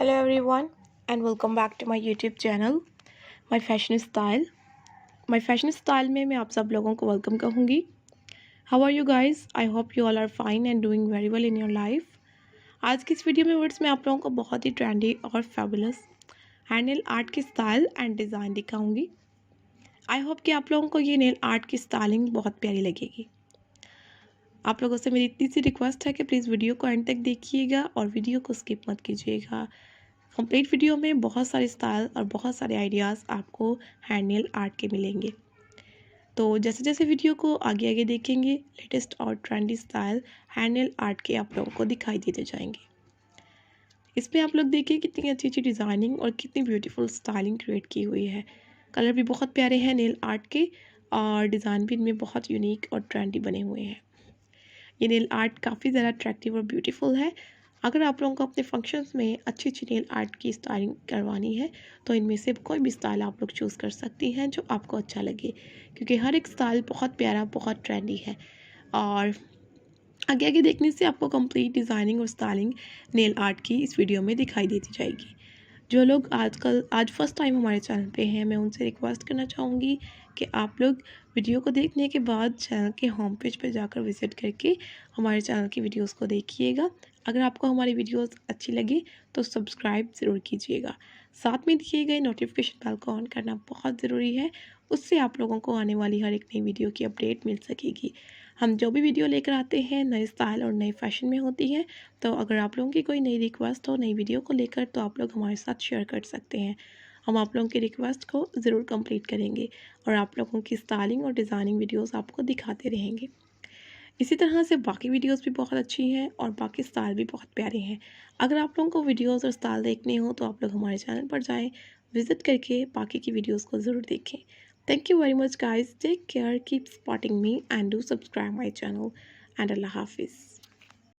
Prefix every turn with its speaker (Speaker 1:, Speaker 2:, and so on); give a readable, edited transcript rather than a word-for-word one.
Speaker 1: Hello everyone and welcome back to my YouTube channel My Fashion Style। My Fashion Style में मैं आप सब लोगों को वेलकम कहूँगी। How are you guys? I hope you all are fine and doing very well in your life। आज की इस वीडियो में वर्ड्स मैं आप लोगों को बहुत ही ट्रेंडी और फेबुलस हैंड नेल आर्ट की स्टाइल एंड डिज़ाइन दिखाऊंगी। आई होप कि आप लोगों को ये नेल आर्ट की स्टाइलिंग बहुत प्यारी लगेगी। आप लोगों से मेरी इतनी सी रिक्वेस्ट है कि प्लीज़ वीडियो को एंड तक देखिएगा और वीडियो को स्किप मत कीजिएगा। कंप्लीट वीडियो में बहुत सारे स्टाइल और बहुत सारे आइडियाज़ आपको हैंड नेल आर्ट के मिलेंगे। तो जैसे जैसे वीडियो को आगे आगे देखेंगे लेटेस्ट और trendy style hand nail art के आप लोगों को दिखाई देते जाएंगे। इसमें आप लोग देखिए कितनी अच्छी अच्छी डिज़ाइनिंग और कितनी ब्यूटीफुल स्टाइलिंग क्रिएट की हुई है। कलर भी बहुत प्यारे हैं नेल आर्ट के और डिज़ाइन भी इनमें बहुत यूनिक और ट्रेंडी बने हुए हैं। ये नेल आर्ट काफ़ी ज़्यादा अट्रैक्टिव और ब्यूटीफुल है। अगर आप लोगों को अपने फंक्शंस में अच्छी अच्छी नेल आर्ट की स्टाइलिंग करवानी है तो इनमें से कोई भी स्टाइल आप लोग चूज़ कर सकती हैं जो आपको अच्छा लगे, क्योंकि हर एक स्टाइल बहुत प्यारा बहुत ट्रेंडी है। और आगे आगे देखने से आपको कंप्लीट डिज़ाइनिंग और स्टाइलिंग नेल आर्ट की इस वीडियो में दिखाई देती जाएगी। जो लोग आज फर्स्ट टाइम हमारे चैनल पे हैं, मैं उनसे रिक्वेस्ट करना चाहूँगी कि आप लोग वीडियो को देखने के बाद चैनल के होम पेज पर जाकर विज़िट करके हमारे चैनल की वीडियोस को देखिएगा। अगर आपको हमारी वीडियोस अच्छी लगे तो सब्सक्राइब ज़रूर कीजिएगा। साथ में दिए गए नोटिफिकेशन बेल को ऑन करना बहुत ज़रूरी है, उससे आप लोगों को आने वाली हर एक नई वीडियो की अपडेट मिल सकेगी। हम जो भी वीडियो लेकर आते हैं नए स्टाइल और नए फैशन में होती है। तो अगर आप लोगों की कोई नई रिक्वेस्ट हो नई वीडियो को लेकर तो आप लोग हमारे साथ शेयर कर सकते हैं। हम आप लोगों की रिक्वेस्ट को ज़रूर कंप्लीट करेंगे और आप लोगों की स्टाइलिंग और डिज़ाइनिंग वीडियोस आपको दिखाते रहेंगे। इसी तरह से बाकी वीडियोस भी बहुत अच्छी हैं और बाकी स्टाइल भी बहुत प्यारे हैं। अगर आप लोगों को वीडियोस और स्टाइल देखने हो तो आप लोग हमारे चैनल पर जाएं, विज़िट करके बाकी की वीडियोस को ज़रूर देखें। Thank you very much guys, take care, keep supporting me and do subscribe my channel and अल्लाह हाफिज़।